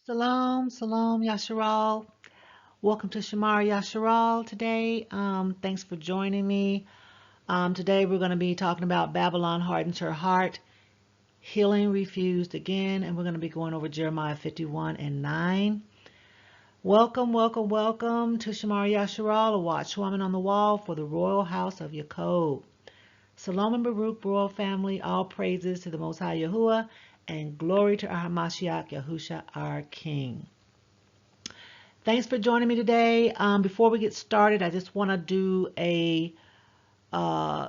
Shalom, Yasharal. Welcome to Shamara Yasharal today. Thanks for joining me. Today we're going to be talking about Babylon hardens her heart, healing refused again, and we're going to be going over Jeremiah 51 and 9. Welcome to Shamara Yasharal, a watchwoman on the wall for the royal house of Jacob. Solom and Baruq, royal family, all praises to the Most High Yahuwah, and glory to our Mashiach Yahusha, our King. Thanks for joining me today. Before we get started, I just want to do a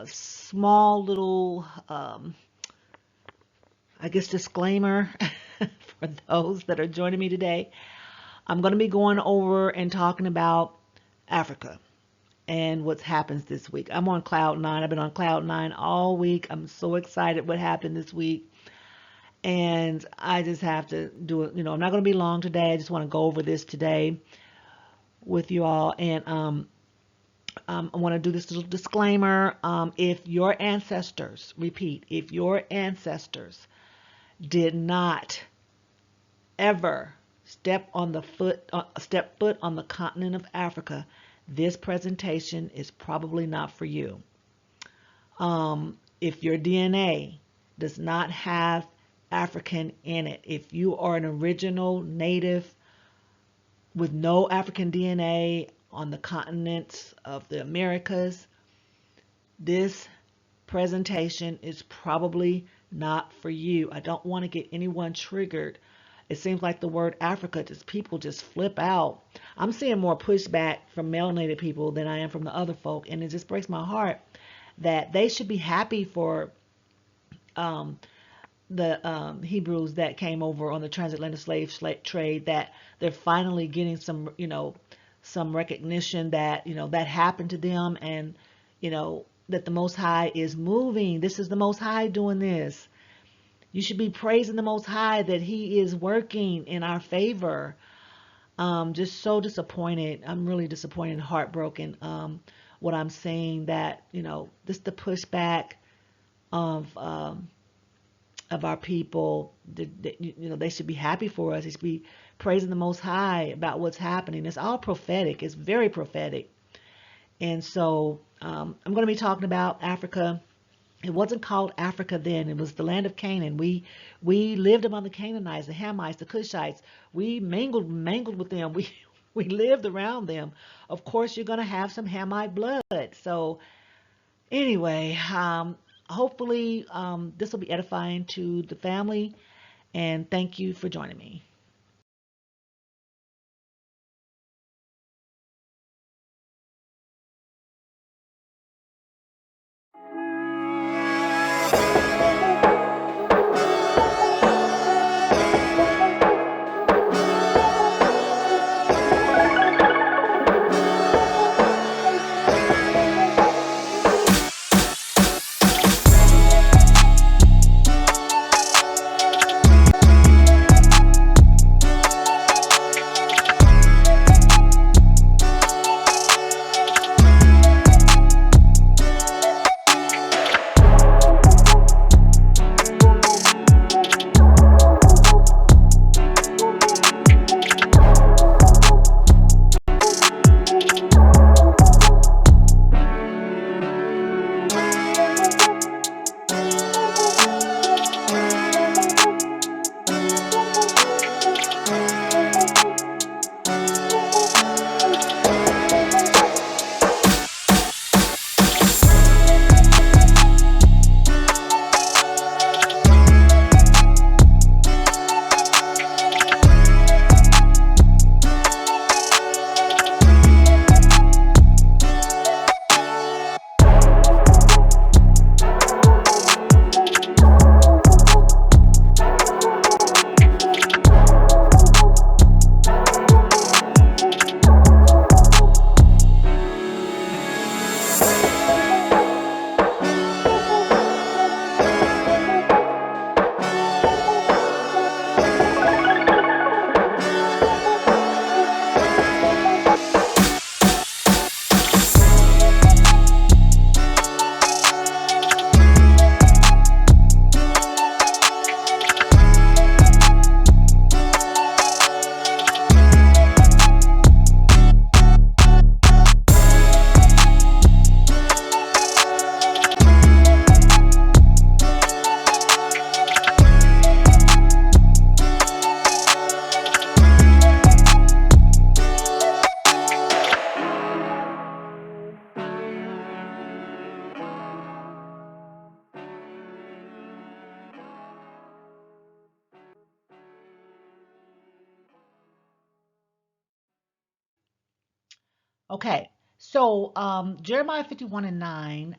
small little, disclaimer for those that are joining me today. I'm going to be going over and talking about Africa and what's happened this week. I'm on cloud nine. I've been on cloud nine all week. I'm so excited what happened this week. And I just have to do it. I'm not going to be long today. I just want to go over this today with you all. And I want to do this little disclaimer. If your ancestors did not ever step foot on the continent of Africa, this presentation is probably not for you. If your DNA does not have African in it, if you are an original native with no African DNA on the continents of the Americas, this presentation is probably not for you. I don't want to get anyone triggered. It seems like the word Africa, people just flip out. I'm seeing more pushback from melanated people than I am from the other folk, and it just breaks my heart that they should be happy for the Hebrews that came over on the transatlantic slave trade, that they're finally getting some recognition that, that happened to them, and, that the Most High is moving. This is the Most High doing this. You should be praising the Most High that He is working in our favor. Just so disappointed. I'm really disappointed and heartbroken. What I'm saying that, this the pushback of our people, they should be happy for us. They should be praising the Most High about what's happening. It's all prophetic. It's very prophetic. And so I'm going to be talking about Africa. It wasn't called Africa then. It was the land of Canaan. We lived among the Canaanites, the Hamites, the Cushites. We mangled with them. We lived around them. Of course, you're going to have some Hamite blood. So anyway, hopefully this will be edifying to the family, and thank you for joining me. Okay, so Jeremiah 51 and 9,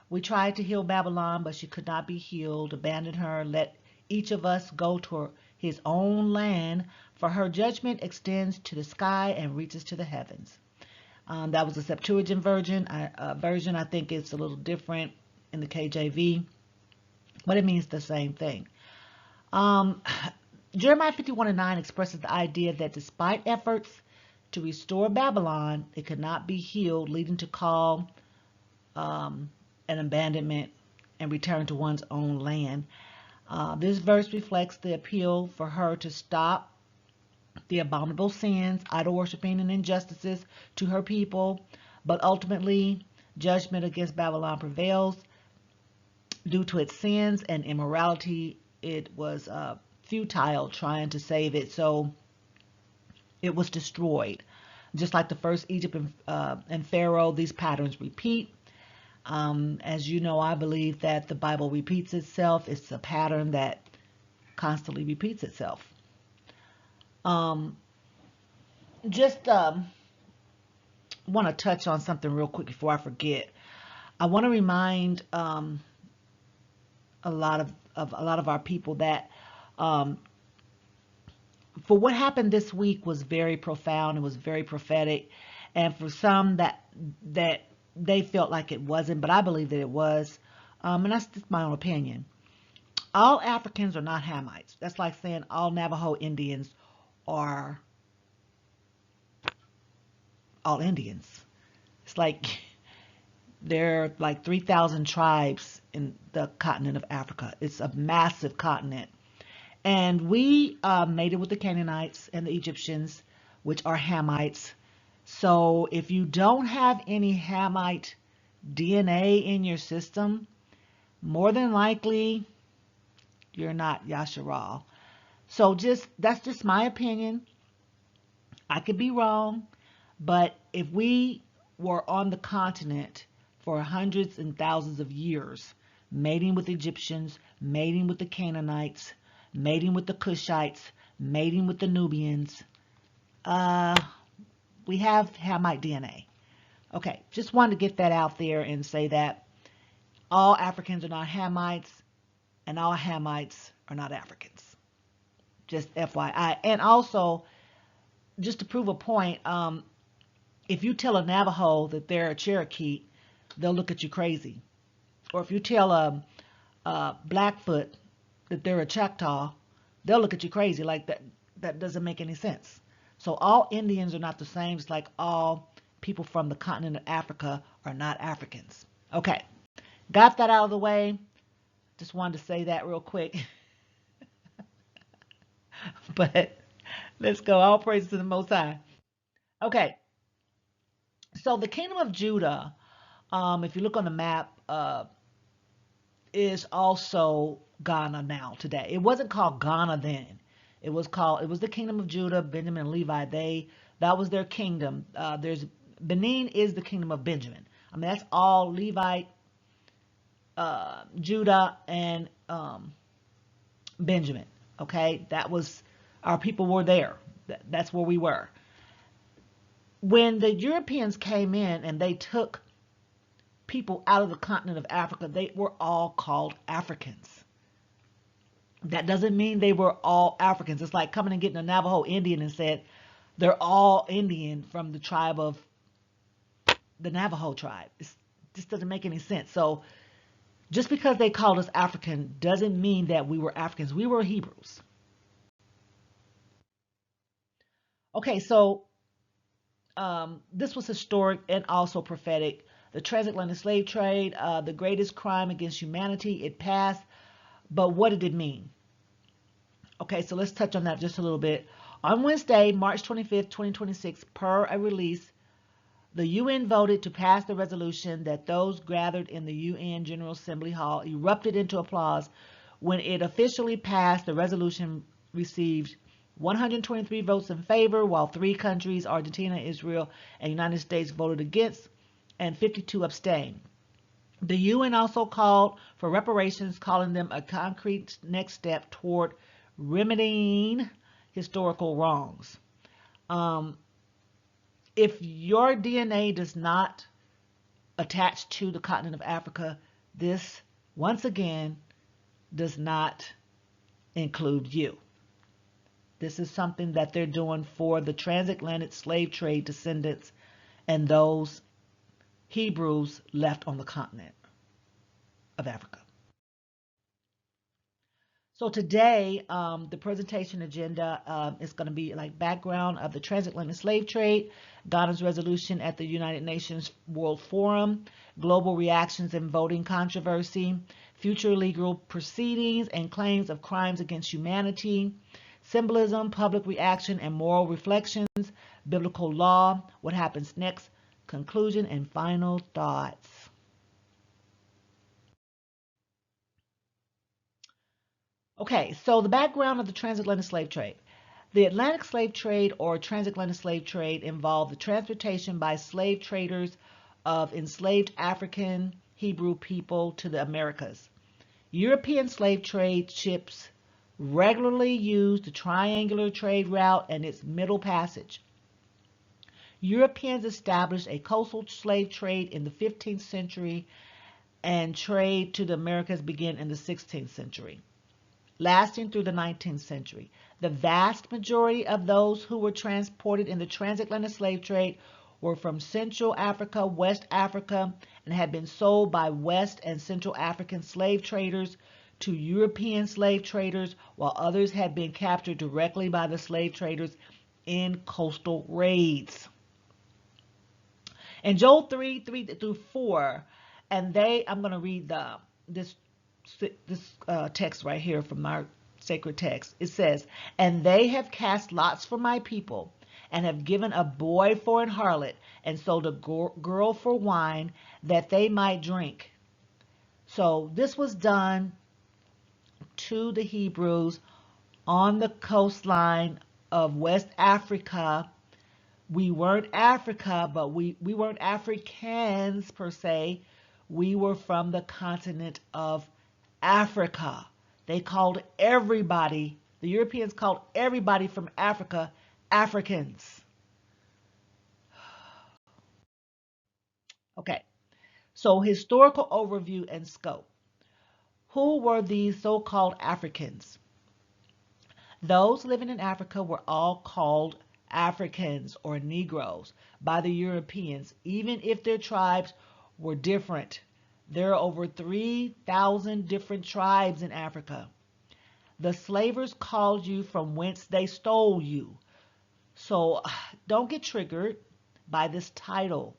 we tried to heal Babylon, but she could not be healed. Abandon her. Let each of us go to his own land, for her judgment extends to the sky and reaches to the heavens. That was the Septuagint version. I think it's a little different in the KJV, but it means the same thing. Um, Jeremiah 51 and 9 expresses the idea that despite efforts to restore Babylon, it could not be healed, leading to call an abandonment and return to one's own land. This verse reflects the appeal for her to stop the abominable sins, idol worshiping, and injustices to her people, but ultimately, judgment against Babylon prevails due to its sins and immorality. It was futile trying to save it, so it was destroyed. Just like the first Egypt and Pharaoh, these patterns repeat. As you know, I believe that the Bible repeats itself. It's a pattern that constantly repeats itself. Just want to touch on something real quick before I forget. I want to remind a lot of our people that for what happened this week was very profound. It was very prophetic, and for some that they felt like it wasn't, but I believe that it was, and that's just my own opinion. All Africans are not Hamites. That's like saying all Navajo Indians are all Indians. It's like there are like 3,000 tribes in the continent of Africa. It's a massive continent. And we mated with the Canaanites and the Egyptians, which are Hamites. So if you don't have any Hamite DNA in your system, more than likely you're not Yasharal. So that's just my opinion. I could be wrong, but if we were on the continent for hundreds and thousands of years, mating with Egyptians, mating with the Canaanites, mating with the Cushites, mating with the Nubians, we have Hamite DNA. Okay, just wanted to get that out there and say that all Africans are not Hamites and all Hamites are not Africans. Just FYI. And also, just to prove a point, if you tell a Navajo that they're a Cherokee, they'll look at you crazy. Or if you tell a Blackfoot that they're a Choctaw, they'll look at you crazy. Like that doesn't make any sense. So all Indians are not the same. It's like all people from the continent of Africa are not Africans. Okay, got that out of the way. Just wanted to say that real quick. But let's go. All praise to the Most High. Okay, so the kingdom of Judah, if you look on the map, is also Ghana now today. It wasn't called Ghana then. It was the kingdom of Judah, Benjamin, and Levi. That was their kingdom. There's Benin is the kingdom of Benjamin. I mean that's all Levite, Judah, and Benjamin. Okay, that was our people were there. That's where we were. When the Europeans came in and they took people out of the continent of Africa, they were all called Africans. That doesn't mean they were all Africans. It's like coming and getting a Navajo Indian and said they're all Indian from the tribe of the Navajo tribe. It just doesn't make any sense. So just because they called us African doesn't mean that we were Africans. We were Hebrews. Okay, so this was historic and also prophetic. The transatlantic slave trade, the greatest crime against humanity, it passed. But what did it mean? Okay, so let's touch on that just a little bit. On Wednesday, March 25th, 2026, per a release, the UN voted to pass the resolution that those gathered in the UN General Assembly Hall erupted into applause when it officially passed. The resolution received 123 votes in favor, while 3 countries, Argentina, Israel, and United States, voted against, and 52 abstained. The UN also called for reparations, calling them a concrete next step toward remedying historical wrongs. if your DNA does not attach to the continent of Africa, this once again does not include you. This is something that they're doing for the transatlantic slave trade descendants and those Hebrews left on the continent of Africa. So today, the presentation agenda is going to be like background of the transatlantic slave trade, Ghana's resolution at the United Nations World Forum, global reactions and voting controversy, future legal proceedings and claims of crimes against humanity, symbolism, public reaction and moral reflections, biblical law, what happens next, conclusion and final thoughts. Okay, so the background of the transatlantic slave trade. The Atlantic slave trade or transatlantic slave trade involved the transportation by slave traders of enslaved African Hebrew people to the Americas. European slave trade ships regularly used the triangular trade route and its middle passage. Europeans established a coastal slave trade in the 15th century, and trade to the Americas began in the 16th century, lasting through the 19th century. The vast majority of those who were transported in the transatlantic slave trade were from Central Africa, West Africa, and had been sold by West and Central African slave traders to European slave traders, while others had been captured directly by the slave traders in coastal raids. In Joel 3:3-4, and I'm going to read this text right here from our sacred text. It says, "And they have cast lots for my people, and have given a boy for an harlot, and sold a girl for wine, that they might drink." So this was done to the Hebrews on the coastline of West Africa. We weren't Africa, but we weren't Africans per se. We were from the continent of Africa. They called everybody, the Europeans called everybody from Africa, Africans. Okay, so historical overview and scope. Who were these so-called Africans? Those living in Africa were all called Africans or Negroes by the Europeans, even if their tribes were different. There are over 3,000 different tribes in Africa. The slavers called you from whence they stole you. So don't get triggered by this title.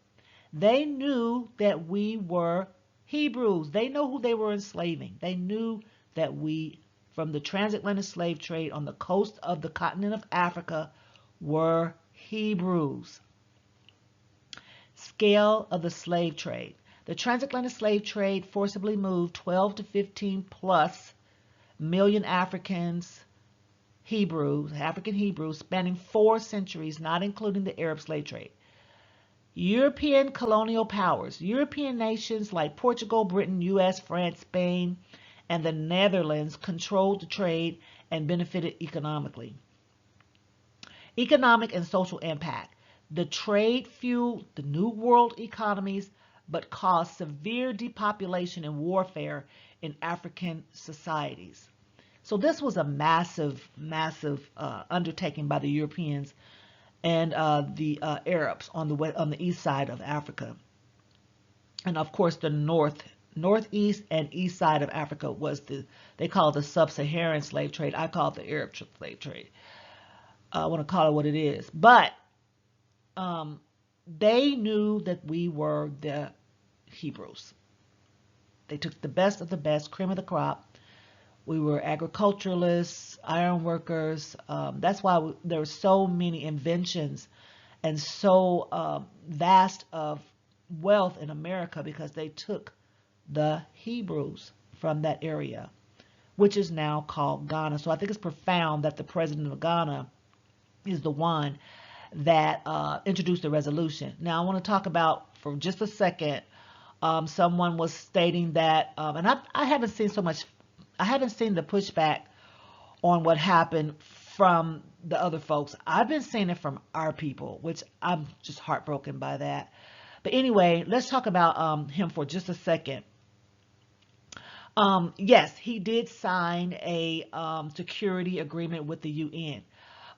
They knew that we were Hebrews. They know who they were enslaving. They knew that we, from the transatlantic slave trade on the coast of the continent of Africa, were Hebrews. Scale of the slave trade. The transatlantic slave trade forcibly moved 12 to 15 plus million African Hebrews, spanning 4 centuries, not including the Arab slave trade. European colonial powers. European nations like Portugal, Britain, US, France, Spain, and the Netherlands controlled the trade and benefited economically. Economic and social impact. The trade fueled the New World economies, but caused severe depopulation and warfare in African societies. So this was a massive undertaking by the Europeans and the Arabs on the east side of Africa. And of course the northeast and east side of Africa was they call it the sub-Saharan slave trade. I call it the Arab slave trade. I want to call it what it is. But they knew that we were the Hebrews. They took the best of the best, cream of the crop. We were agriculturalists, iron workers. That's why there were so many inventions and so vast of wealth in America, because they took the Hebrews from that area, which is now called Ghana. So I think it's profound that the president of Ghana is the one that introduced the resolution. Now I want to talk about, for just a second, someone was stating that, and I haven't seen the pushback on what happened from the other folks. I've been seeing it from our people, which I'm just heartbroken by that. But anyway, let's talk about him for just a second. Yes, he did sign a security agreement with the UN,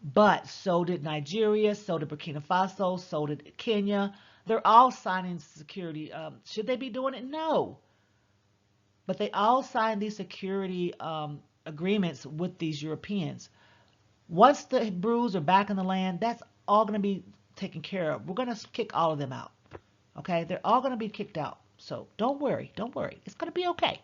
but so did Nigeria, so did Burkina Faso, so did Kenya. They're all signing security. Should they be doing it? No. But they all signed these security agreements with these Europeans. Once the Hebrews are back in the land, that's all going to be taken care of. We're going to kick all of them out. Okay? They're all going to be kicked out. So don't worry. Don't worry. It's going to be okay.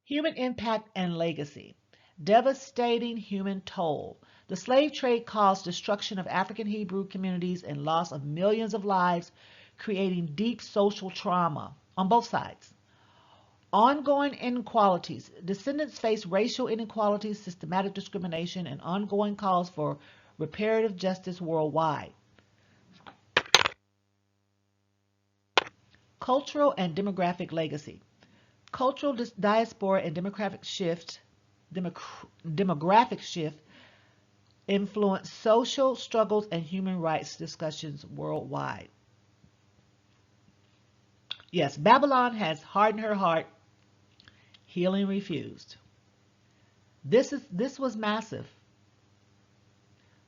Human impact and legacy. Devastating human toll. The slave trade caused destruction of African Hebrew communities and loss of millions of lives, creating deep social trauma on both sides. Ongoing inequalities. Descendants face racial inequalities, systematic discrimination, and ongoing calls for reparative justice worldwide. Cultural and demographic legacy. Cultural diaspora and demographic shift influence social struggles and human rights discussions worldwide. Yes, Babylon has hardened her heart, healing refused. This was massive.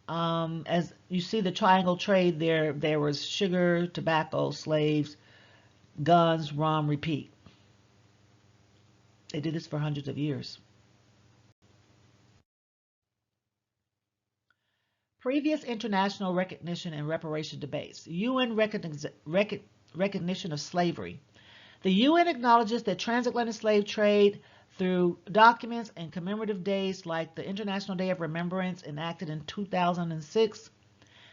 As you see the triangle trade there was sugar, tobacco, slaves, guns, rum, repeat. They did this for hundreds of years. Previous international recognition and reparation debates. UN recognition of slavery. The UN acknowledges that transatlantic slave trade through documents and commemorative days like the International Day of Remembrance enacted in 2006.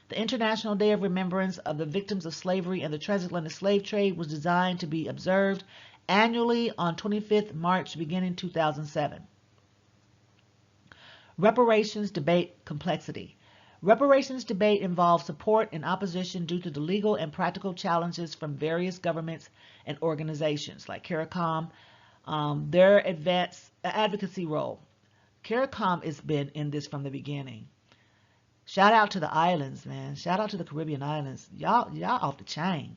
The International Day of Remembrance of the Victims of Slavery and the Transatlantic Slave Trade was designed to be observed annually on 25th March beginning 2007. Reparations debate complexity. Reparations debate involves support and opposition due to the legal and practical challenges from various governments and organizations like CARICOM, their advocacy role. CARICOM has been in this from the beginning. Shout out to the islands, man. Shout out to the Caribbean islands. Y'all off the chain.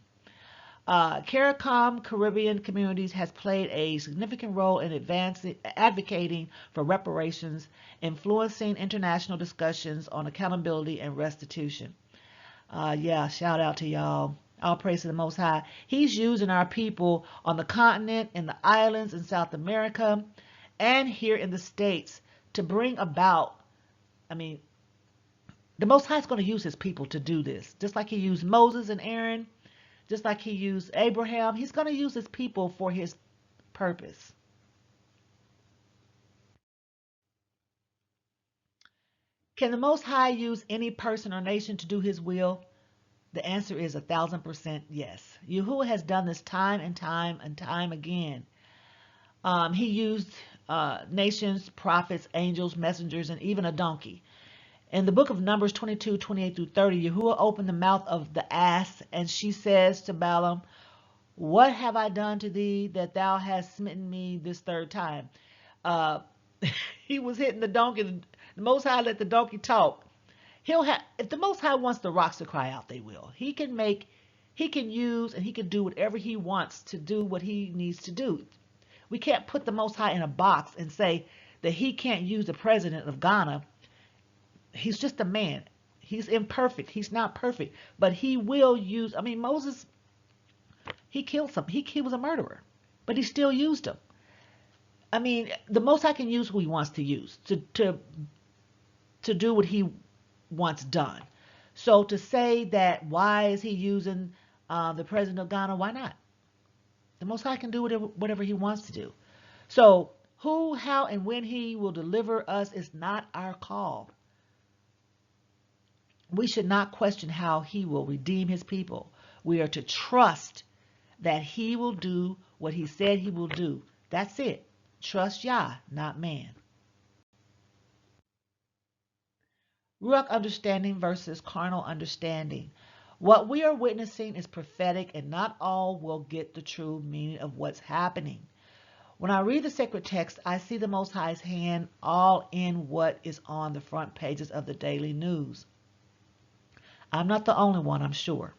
CARICOM Caribbean Communities has played a significant role in advocating for reparations, influencing international discussions on accountability and restitution. Yeah, shout out to y'all. All praise to the Most High. He's using our people on the continent, in the islands, in South America, and here in the States to bring about, the Most High is going to use his people to do this. Just like he used Moses and Aaron, just like he used Abraham, he's going to use his people for his purpose. Can the Most High use any person or nation to do his will? The answer is 1,000% yes. Yahuwah has done this time and time and time again. He used nations, prophets, angels, messengers, and even a donkey. In the book of Numbers 22:28 through 30, Yahuwah opened the mouth of the ass, and she says to Balaam, "What have I done to thee that thou hast smitten me this third time?" Uh, he was hitting the donkey. The Most High let the donkey talk. If the Most High wants the rocks to cry out, they will. He can use, and he can do whatever he wants to do what he needs to do. We can't put the Most High in a box and say that he can't use the president of Ghana. He's just a man. He's imperfect. He's not perfect. But he will use, Moses, he killed some. He was a murderer. But he still used him. The Most High can use who he wants to use to do what he wants done. So to say that why is he using the president of Ghana, why not? The Most High can do whatever he wants to do. So who, how, and when he will deliver us is not our call. We should not question how he will redeem his people. We are to trust that he will do what he said he will do. That's it. Trust Yah, not man. Ruach understanding versus carnal understanding. What we are witnessing is prophetic, and not all will get the true meaning of what's happening. When I read the sacred text, I see the Most High's hand all in what is on the front pages of the daily news. I'm not the only one, I'm sure.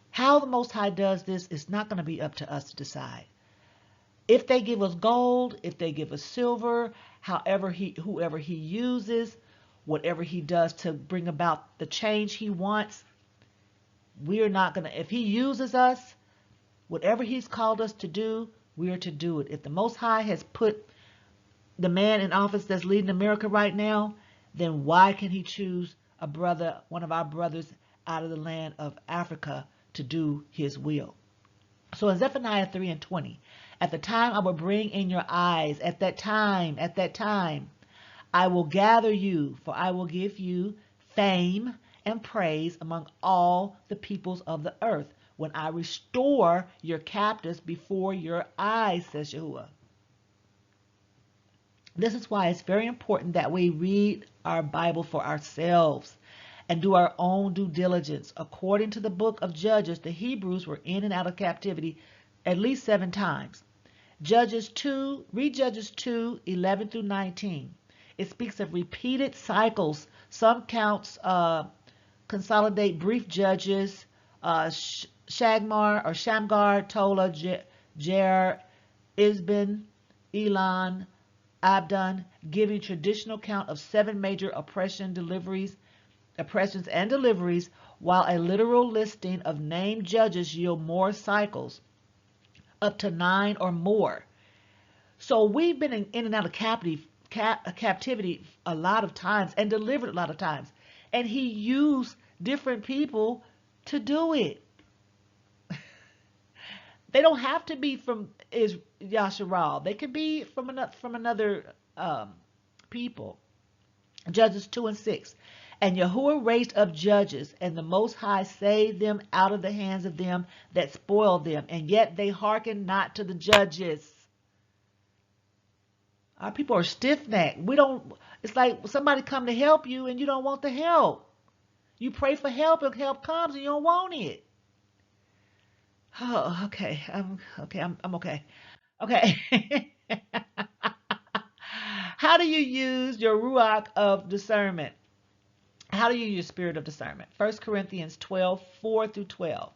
How the Most High does this is not going to be up to us to decide. If they give us gold, if they give us silver, whoever he uses, whatever he does to bring about the change he wants, we're not going to, if he uses us, whatever he's called us to do, we are to do it. If the Most High has put the man in office that's leading America right now, then why can he choose a brother, one of our brothers out of the land of Africa to do his will? So in Zephaniah 3:20, at the time I will bring in your eyes, at that time, I will gather you, for I will give you fame and praise among all the peoples of the earth, when I restore your captives before your eyes, says Yahuwah. This is why it's very important that we read our Bible for ourselves and do our own due diligence. According to the book of Judges, the Hebrews were in and out of captivity at least 7 times. Read Judges 2:11 through 19. It speaks of repeated cycles. Some counts consolidate brief judges, Shamgar, Tola, Jer, Isbin, Elon, Abdon, giving traditional count of 7 major oppressions and deliveries, while a literal listing of named judges yield more cycles, up to 9 or more. So we've been in and out of captivity a lot of times and delivered a lot of times. And he used different people to do it. They don't have to be from Yasharal. They could be from another people. Judges 2:6. And Yahuwah raised up judges, and the Most High saved them out of the hands of them that spoiled them, and yet they hearkened not to the judges. Our people are stiff-necked. It's like somebody come to help you and you don't want the help. You pray for help and help comes and you don't want it. Oh, okay. I'm okay. Okay. How do you use your ruach of discernment? How do you use spirit of discernment? 1 Corinthians 12:4 through 12.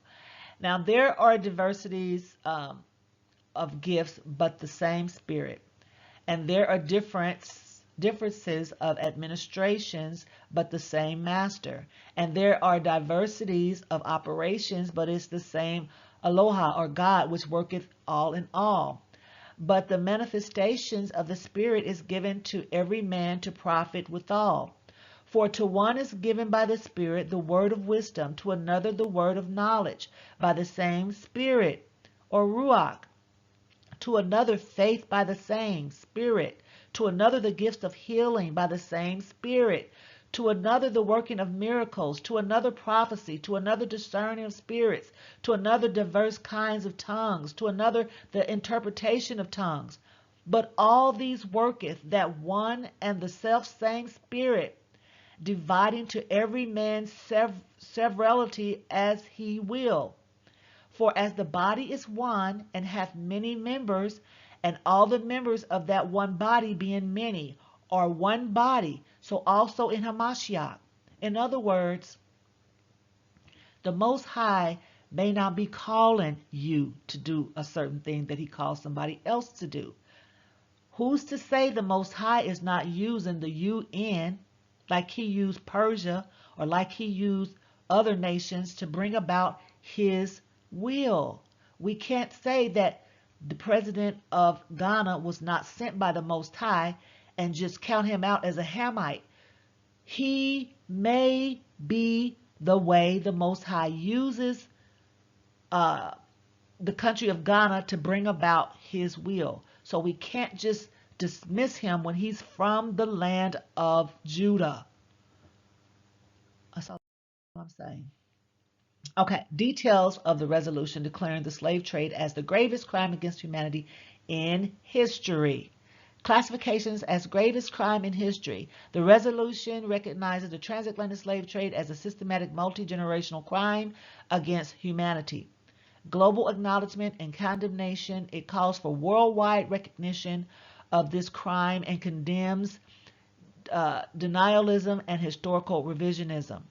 Now there are diversities of gifts, but the same spirit. And there are differences of administrations, but the same master. And there are diversities of operations, but it's the same Aloha or God, which worketh all in all. But the manifestations of the Spirit is given to every man to profit withal. For to one is given by the Spirit the word of wisdom, to another the word of knowledge by the same Spirit, or Ruach, to another faith by the same Spirit, to another the gifts of healing by the same Spirit, to another the working of miracles, to another prophecy, to another discerning of spirits, to another diverse kinds of tongues, to another the interpretation of tongues. But all these worketh that one and the self-same Spirit, dividing to every man severalty as he will. For as the body is one, and hath many members, and all the members of that one body being many, are one body, so also in Hamashiach. In other words, the Most High may not be calling you to do a certain thing that he calls somebody else to do. Who's to say the Most High is not using the UN like he used Persia or like he used other nations to bring about his will? We can't say that the president of Ghana was not sent by the Most High and just count him out as a Hamite. He may be the way the Most High uses the country of Ghana to bring about his will. So we can't just dismiss him when he's from the land of Judah. That's all I'm saying. Okay, details of the resolution declaring the slave trade as the gravest crime against humanity in history. Classifications as gravest crime in history. The resolution recognizes the transatlantic slave trade as a systematic multi-generational crime against humanity. global acknowledgement and condemnation. It calls for worldwide recognition of this crime and condemns denialism and historical revisionism.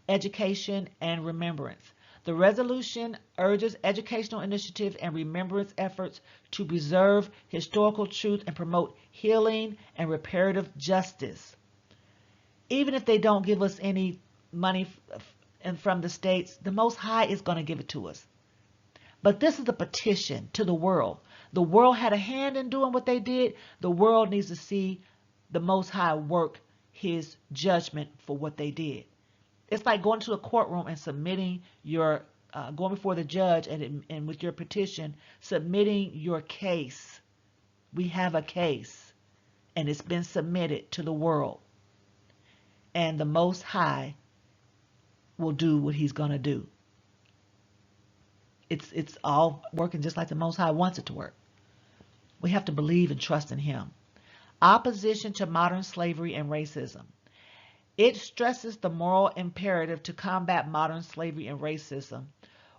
Education and remembrance. The resolution urges educational initiatives and remembrance efforts to preserve historical truth and promote healing and reparative justice. Even if they don't give us any money from the states, the Most High is going to give it to us. But this is a petition to the world. The world had a hand in doing what they did. The world needs to see the Most High work his judgment for what they did. It's like going to a courtroom and submitting your, going before the judge and with your petition, submitting your case. We have a case and it's been submitted to the world. And the Most High will do what he's going to do. It's all working just like the Most High wants it to work. We have to believe and trust in him. Opposition to modern slavery and racism. It stresses the moral imperative to combat modern slavery and racism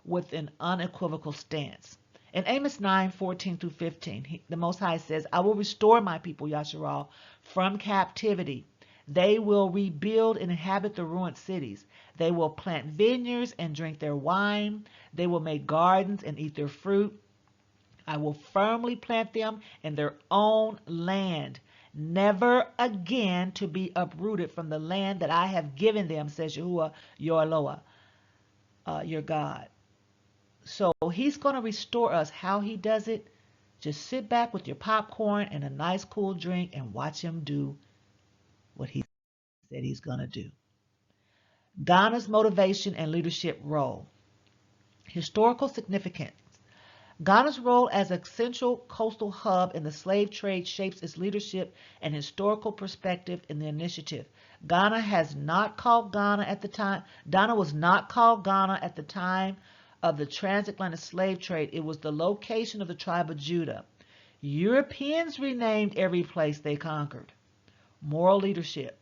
with an unequivocal stance. In Amos 9:14 through 15, the Most High says, I will restore my people, Yasharal, from captivity. They will rebuild and inhabit the ruined cities. They will plant vineyards and drink their wine. They will make gardens and eat their fruit. I will firmly plant them in their own land, never again to be uprooted from the land that I have given them, says Yahuwah, your Eloah, your God. So he's going to restore us. How he does it, just sit back with your popcorn and a nice cool drink and watch him do what he said he's going to do. Ghana's motivation and leadership role. Historical significance. Ghana's role as a central coastal hub in the slave trade shapes its leadership and historical perspective in the initiative. Ghana was not called Ghana at the time of the transatlantic slave trade. It was the location of the tribe of Judah. Europeans renamed every place they conquered. Moral leadership.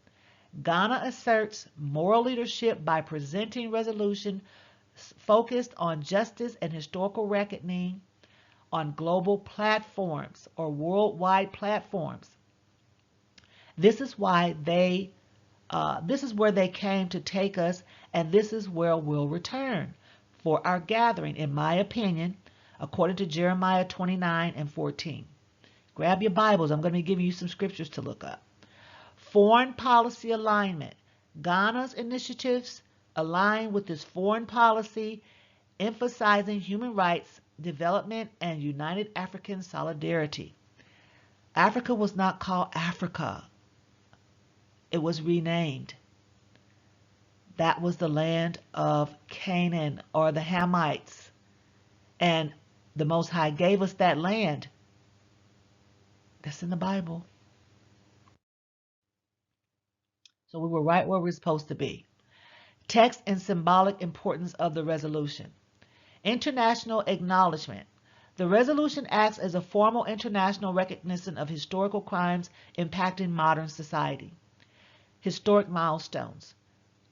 Ghana asserts moral leadership by presenting resolution focused on justice and historical reckoning on global platforms or worldwide platforms. This is why this is where they came to take us, and this is where we'll return for our gathering, in my opinion, according to Jeremiah 29:14. Grab your Bibles. I'm going to be giving you some scriptures to look up. Foreign policy alignment. Ghana's initiatives align with this foreign policy, emphasizing human rights, development, and united African solidarity. Africa was not called Africa. It was renamed. That was the land of Canaan, or the Hamites. And the Most High gave us that land. That's in the Bible. So we were right where we're supposed to be. Text and symbolic importance of the resolution. International acknowledgement. The resolution acts as a formal international recognition of historical crimes impacting modern society. Historic milestones.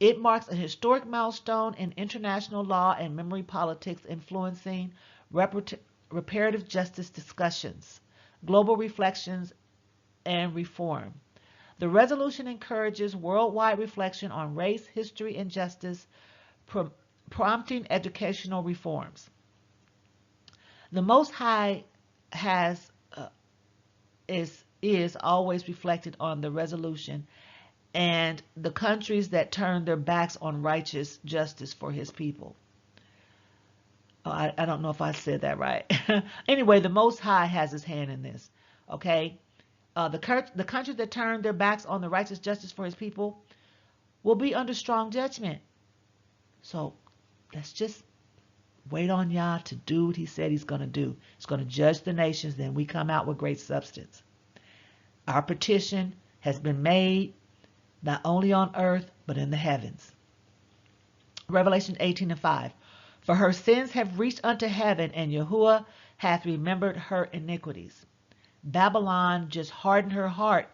It marks a historic milestone in international law and memory politics, influencing reparative justice discussions, global reflections, and reform. The resolution encourages worldwide reflection on race, history, and justice, prompting educational reforms. The Most High is always reflected on the resolution and the countries that turn their backs on righteous justice for his people. Oh, I don't know if I said that right. Anyway, the Most High has his hand in this. Okay? The countries that turn their backs on the righteous justice for his people will be under strong judgment. So let's just wait on Yah to do what he said he's going to do. He's going to judge the nations, then we come out with great substance. Our petition has been made, not only on earth, but in the heavens. Revelation 18:5. For her sins have reached unto heaven, and Yahuwah hath remembered her iniquities. Babylon just hardened her heart.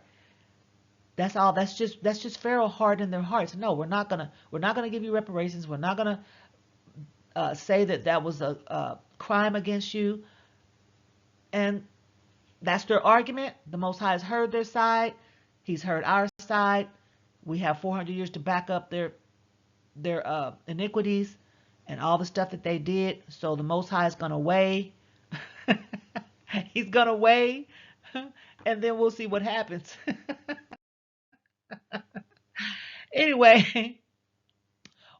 That's all. That's just Pharaoh hardened their hearts. No, we're not gonna give you reparations. We're not gonna say that that was a crime against you, and that's their argument. The Most High has heard their side. He's heard our side. We have 400 years to back up their iniquities and all the stuff that they did. So the Most High is going to weigh. He's going to weigh, and then we'll see what happens. Anyway,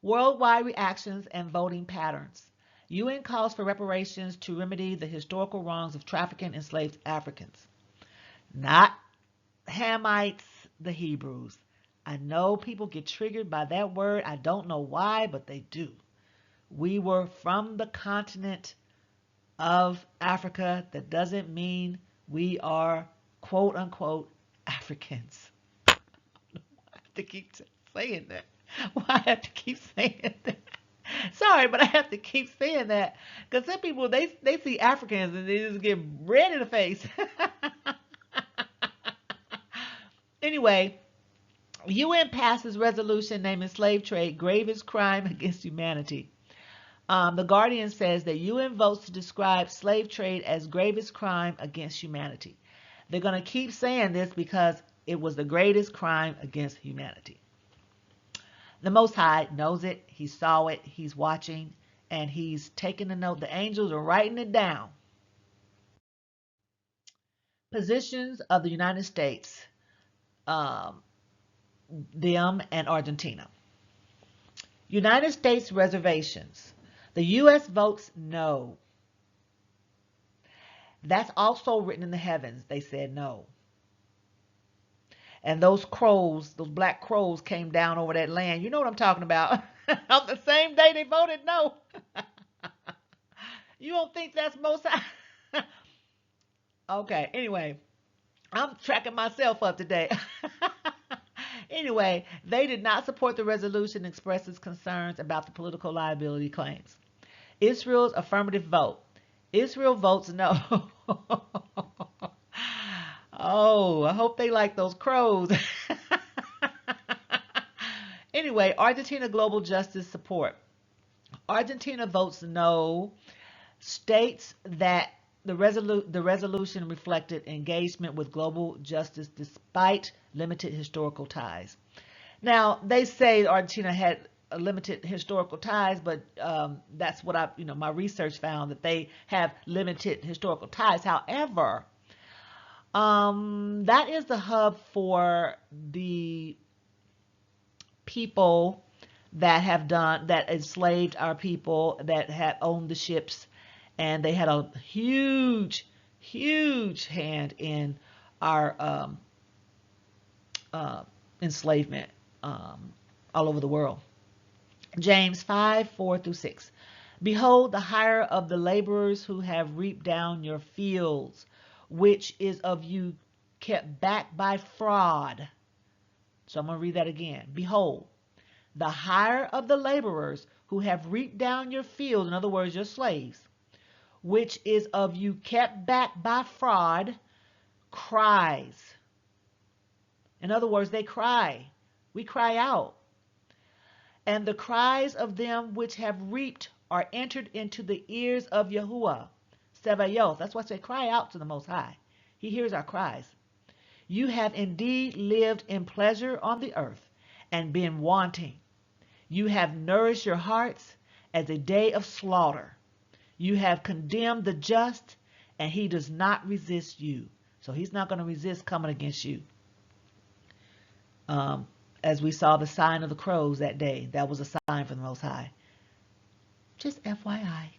worldwide reactions and voting patterns. UN calls for reparations to remedy the historical wrongs of trafficking enslaved Africans. Not Hamites, the Hebrews. I know people get triggered by that word. I don't know why, but they do. We were from the continent of Africa. That doesn't mean we are quote unquote Africans. I have to keep saying that. Why I have to keep saying that? Sorry, but I have to keep saying that because some people they see Africans and they just get red in the face. Anyway, UN passes resolution naming slave trade gravest crime against humanity. The Guardian says that UN votes to describe slave trade as gravest crime against humanity. They're going to keep saying this because it was the greatest crime against humanity. The Most High knows it. He saw it. He's watching, and he's taking the note. The angels are writing it down. Positions of the United States, them and Argentina. United States reservations. The U.S. votes no. That's also written in the heavens. They said no. And those crows, those black crows came down over that land. You know what I'm talking about. On the same day they voted no. You don't think that's most high? Okay, anyway. I'm tracking myself up today. Anyway, they did not support the resolution and expresses concerns about the political liability claims. Israel's affirmative vote. Israel votes no. Oh, I hope they like those crows. Anyway, Argentina global justice support. Argentina votes no, states that the resolution reflected engagement with global justice despite limited historical ties. Now, they say Argentina had limited historical ties, but that's what my research found that they have limited historical ties. However, that is the hub for the people that enslaved our people, that had owned the ships, and they had a huge, huge hand in our enslavement all over the world. James 5:4-6. Behold, the hire of the laborers who have reaped down your fields, which is of you kept back by fraud. So I'm going to read that again. Behold, the hire of the laborers who have reaped down your field, in other words, your slaves, which is of you kept back by fraud, cries. In other words, they cry. We cry out. And the cries of them which have reaped are entered into the ears of Yahuwah, Sebaoth. That's why they cry out to the Most High. He hears our cries. You have indeed lived in pleasure on the earth and been wanting. You have nourished your hearts as a day of slaughter. You have condemned the just, and he does not resist you. So he's not going to resist coming against you. As we saw the sign of the crows that day, that was a sign from the Most High. Just FYI.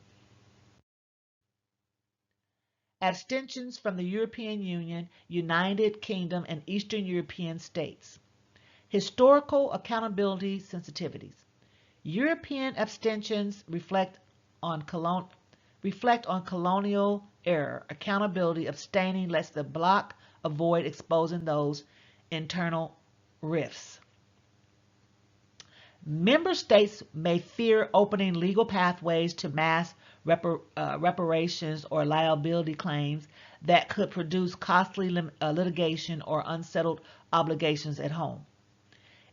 Abstentions from the European Union, United Kingdom, and Eastern European states. Historical accountability sensitivities. European abstentions reflect on colonial error, accountability, abstaining lest the bloc avoid exposing those internal rifts. Member states may fear opening legal pathways to mass reparations or liability claims that could produce costly litigation or unsettled obligations at home.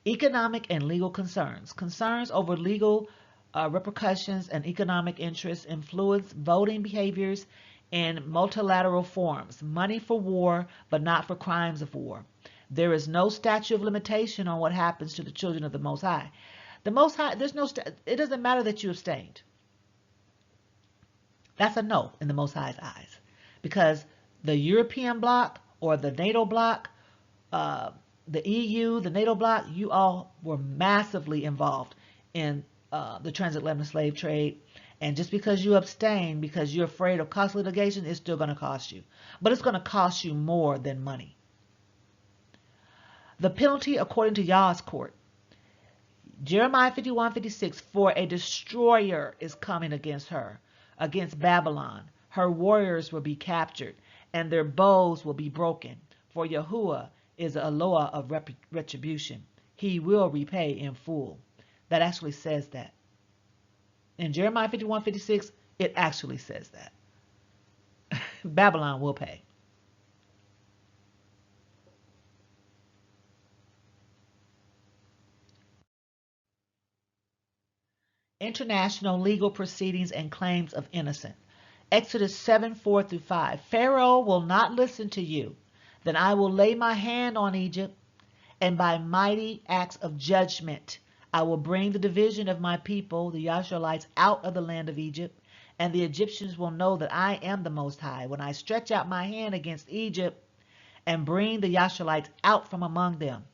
Economic and legal concerns. Concerns over legal repercussions and economic interests influence voting behaviors in multilateral forms. Money for war, but not for crimes of war. There is no statute of limitation on what happens to the children of the Most High. The Most High, there's no, it doesn't matter that you abstained. That's a no in the Most High's eyes. Because the European bloc or the NATO bloc, the EU, the NATO bloc, you all were massively involved in the transatlantic slave trade. And just because you abstain, because you're afraid of costly litigation, it's still going to cost you. But it's going to cost you more than money. The penalty according to Yah's court. Jeremiah 51:56, for a destroyer is coming against her, against Babylon. Her warriors will be captured, and their bows will be broken. For Yahuwah is a Eloah of retribution. He will repay in full. That actually says that. In Jeremiah 51:56, it actually says that. Babylon will pay. International legal proceedings and claims of innocence. Exodus 7:4-5. Pharaoh will not listen to you. Then I will lay my hand on Egypt, and by mighty acts of judgment I will bring the division of my people, the Yasharites, out of the land of Egypt, and the Egyptians will know that I am the Most High when I stretch out my hand against Egypt and bring the Yasharites out from among them.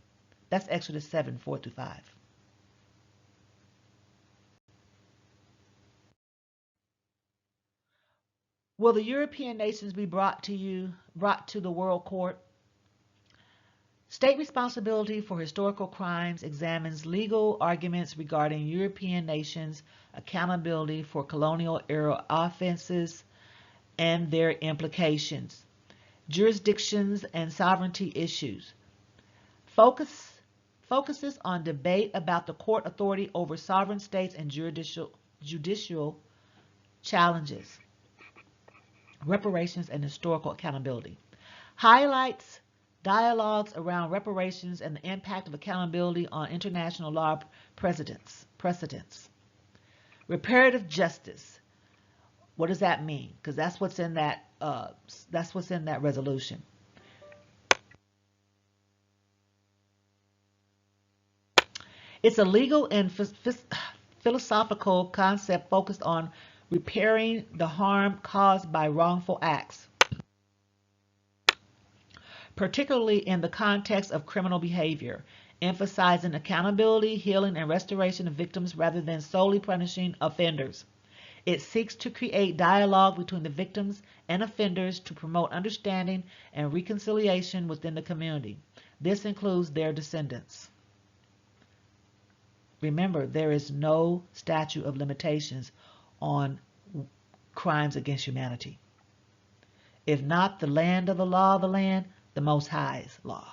That's Exodus 7:4-5. Will the European nations be brought to the world court? State responsibility for historical crimes examines legal arguments regarding European nations' accountability for colonial era offenses and their implications. Jurisdictions and sovereignty issues. Focuses on debate about the court authority over sovereign states and judicial challenges. Reparations and historical accountability. Highlights dialogues around reparations and the impact of accountability on international law precedents. Reparative justice. What does that mean? Because that's what's in that. Resolution. It's a legal and philosophical concept focused on repairing the harm caused by wrongful acts, particularly in the context of criminal behavior, emphasizing accountability, healing, and restoration of victims rather than solely punishing offenders. It seeks to create dialogue between the victims and offenders to promote understanding and reconciliation within the community. This includes their descendants. Remember, there is no statute of limitations on crimes against humanity. If not the land of the law of the land, the Most High's law.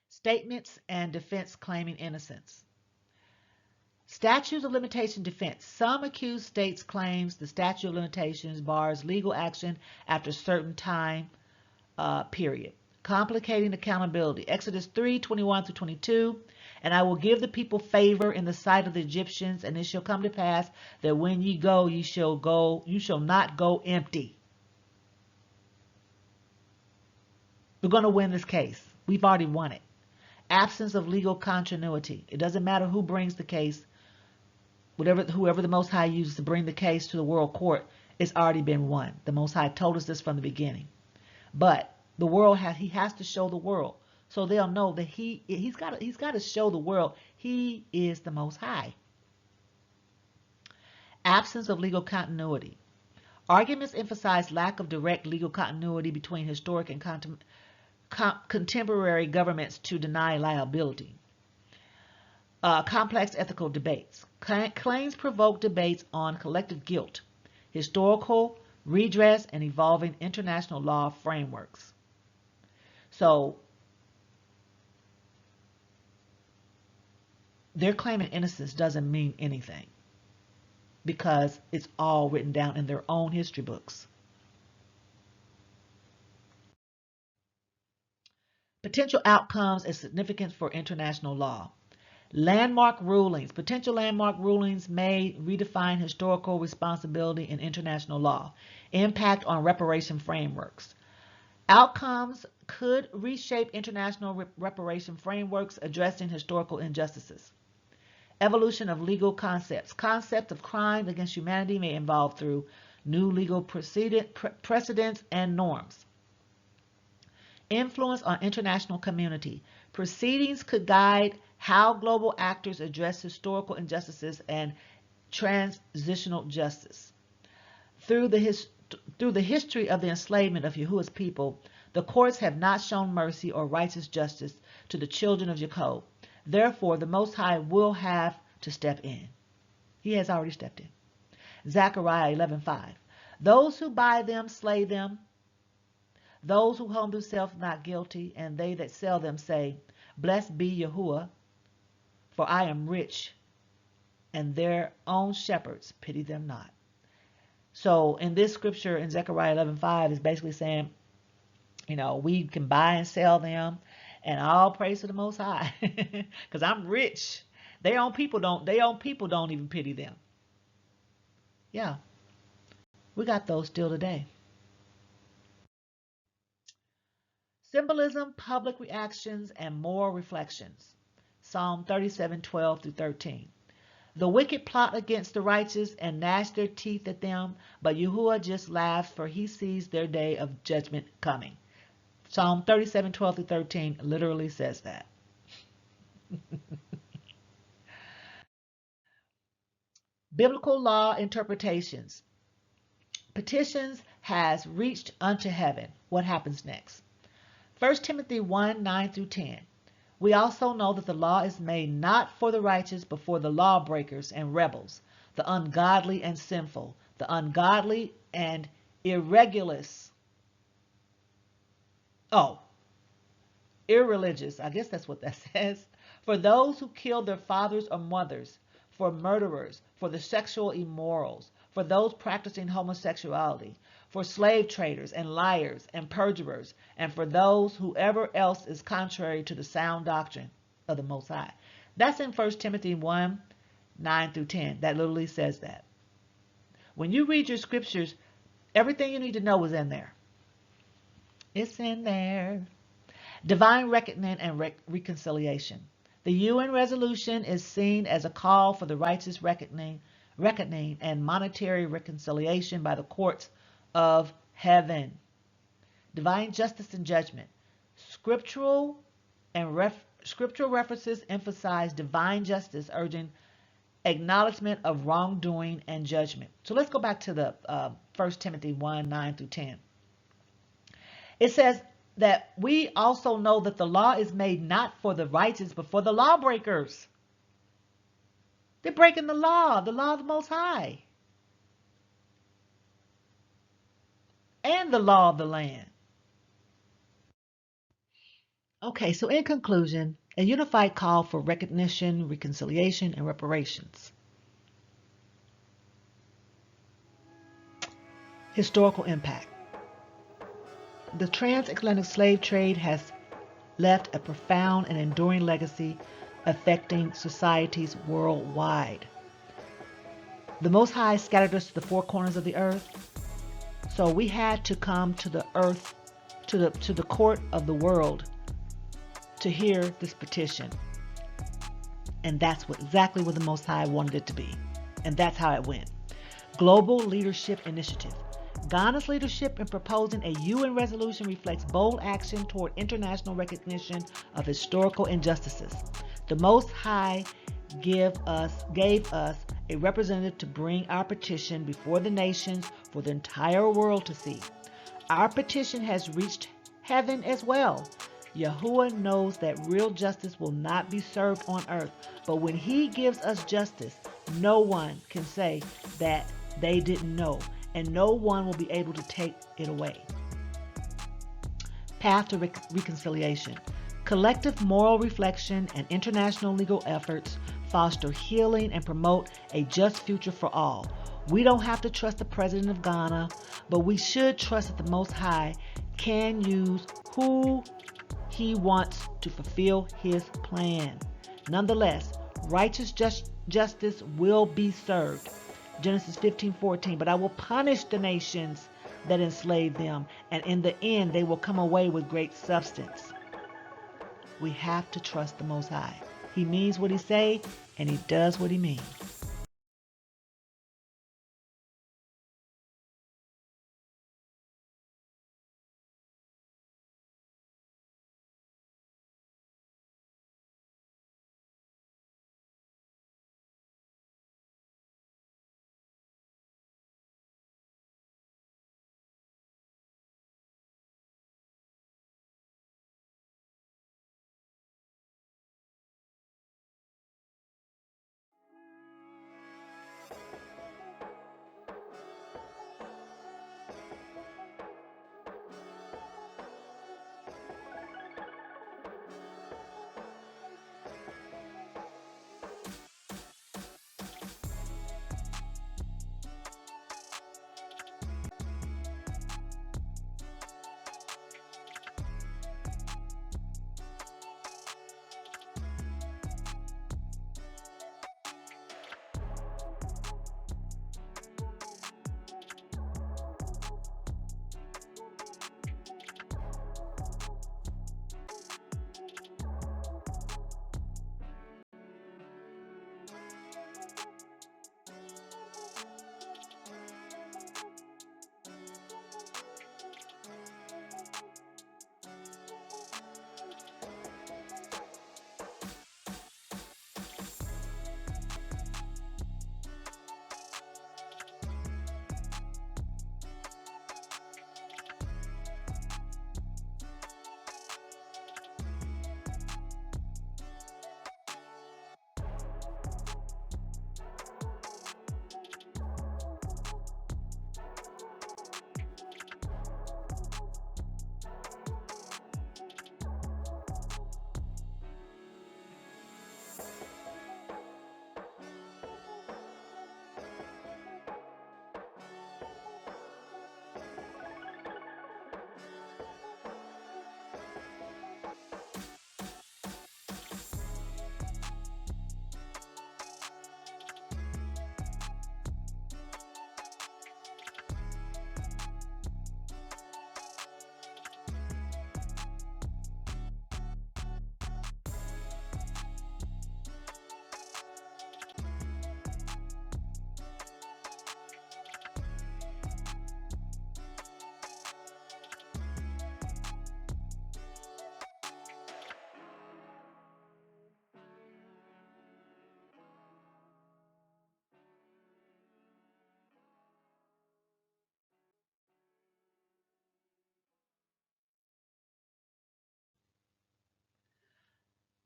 Statements and defense claiming innocence. Statutes of limitation defense. Some accused states claims the statute of limitations bars legal action after a certain time period, complicating accountability. Exodus 3:21-22. And I will give the people favor in the sight of the Egyptians, and it shall come to pass that when ye go, you shall not go empty. We're going to win this case. We've already won it. Absence of legal continuity. It doesn't matter who brings the case. Whoever the Most High uses to bring the case to the world court, it's already been won. The Most High told us this from the beginning. But the world he has to show the world, so they'll know that he's got to show the world he is the Most High. Absence of legal continuity. Arguments emphasize lack of direct legal continuity between historic and contemporary governments to deny liability. Complex ethical debates. Claims provoke debates on collective guilt, historical redress, and evolving international law frameworks. So their claiming innocence doesn't mean anything because it's all written down in their own history books. Potential outcomes and significance for international law. Landmark rulings. Potential landmark rulings may redefine historical responsibility in international law. Impact on reparation frameworks. Outcomes could reshape international reparation frameworks addressing historical injustices. Evolution of legal concepts. Concepts of crime against humanity may evolve through new legal precedents and norms. Influence on international community. Proceedings could guide how global actors address historical injustices and transitional justice. Through the history of the enslavement of Yahuwah's people, the courts have not shown mercy or righteous justice to the children of Jacob. Therefore, the Most High will have to step in. He has already stepped in. Zechariah 11:5. Those who buy them slay them. Those who hold themselves not guilty, and they that sell them say, Blessed be Yahuwah, for I am rich, and their own shepherds pity them not. So in this scripture in Zechariah 11:5 is basically saying, we can buy and sell them, and all praise to the Most High, because I'm rich. Their own people don't even pity them. Yeah, we got those still today. Symbolism, public reactions, and moral reflections. Psalm 37:12 through 13. The wicked plot against the righteous and gnash their teeth at them, but Yahuwah just laughs, for he sees their day of judgment coming. Psalm 37:12 through 13 literally says that. Biblical law interpretations. Petitions has reached unto heaven. What happens next? 1 Timothy 1:9 through 10. We also know that the law is made not for the righteous, but for the lawbreakers and rebels, the ungodly and sinful, the ungodly and irregulous. Irreligious. I guess that's what that says. For those who kill their fathers or mothers, for murderers, for the sexual immorals, for those practicing homosexuality, for slave traders and liars and perjurers, and for those whoever else is contrary to the sound doctrine of the Most High. That's in 1 Timothy 1:9 through 10. That literally says that. When you read your scriptures, everything you need to know is in there. It's in there. Divine reckoning and reconciliation. The UN resolution is seen as a call for the righteous reckoning and monetary reconciliation by the courts of heaven. Divine justice and judgment. Scriptural references emphasize divine justice, urging acknowledgement of wrongdoing and judgment. So let's go back to the 1 Timothy 1:9 through 10. It says that we also know that the law is made not for the righteous, but for the lawbreakers. They're breaking the law of the Most High, and the law of the land. Okay, so in conclusion, a unified call for recognition, reconciliation, and reparations. Historical impact. The transatlantic slave trade has left a profound and enduring legacy affecting societies worldwide. The Most High scattered us to the four corners of the earth, so we had to come to the earth, to the court of the world, to hear this petition. And that's exactly what the Most High wanted it to be. And that's how it went. Global Leadership Initiative. Ghana's leadership in proposing a UN resolution reflects bold action toward international recognition of historical injustices. The Most High gave us a representative to bring our petition before the nations for the entire world to see. Our petition has reached heaven as well. Yahuwah knows that real justice will not be served on earth, but when he gives us justice, no one can say that they didn't know, and no one will be able to take it away. Path to reconciliation. Collective moral reflection and international legal efforts foster healing and promote a just future for all. We don't have to trust the president of Ghana, but we should trust that the Most High can use who he wants to fulfill his plan. Nonetheless, Righteous justice will be served. Genesis 15:14. But I will punish the nations that enslave them, and in the end they will come away with great substance. We have to trust the Most High. He means what he say, and he does what he means.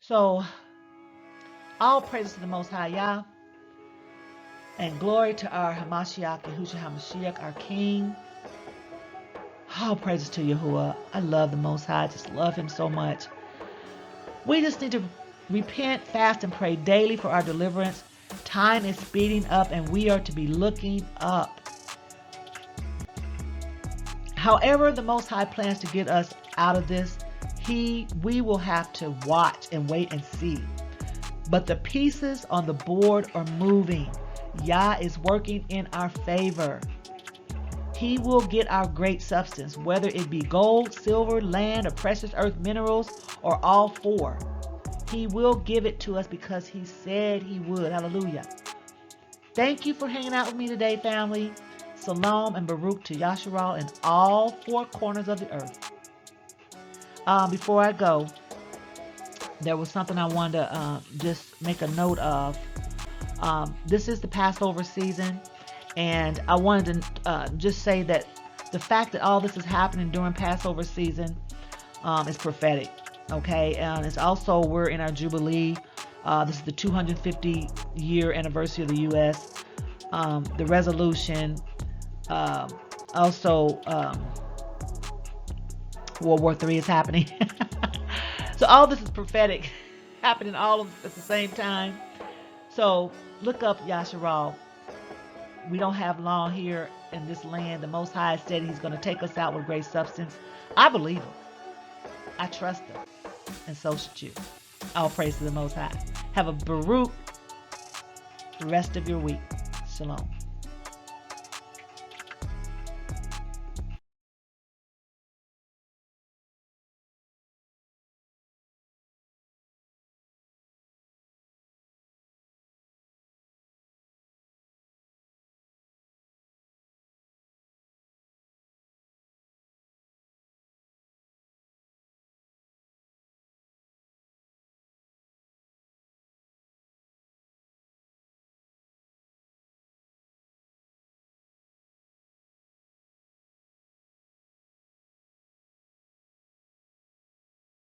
So, all praises to the Most High Yah, and glory to our Hamashiach, Yahushua HaMashiach, our King. All praises to Yahuwah. I love the Most High. I just love him so much. We just need to repent, fast, and pray daily for our deliverance. Time is speeding up, and we are to be looking up. However, the Most High plans to get us out of this, we will have to watch and wait and see. But the pieces on the board are moving. Yah is working in our favor. He will get our great substance, whether it be gold, silver, land, or precious earth minerals, or all four. He will give it to us because he said he would. Hallelujah. Thank you for hanging out with me today, family. Solom and Baruq to Yasharal in all four corners of the earth. Before I go, there was something I wanted to just make a note of. This is the Passover season, and I wanted to just say that the fact that all this is happening during Passover season is prophetic. Okay, and it's also, we're in our Jubilee. This is the 250-year anniversary of the U.S. The resolution, also World War III is happening. So all this is prophetic, happening all at the same time. So look up Yasharal. We don't have long here in this land. The Most High said he's going to take us out with great substance. I believe him. I trust him. And so should you. All praise to the Most High. Have a Baruch rest of your week. Shalom.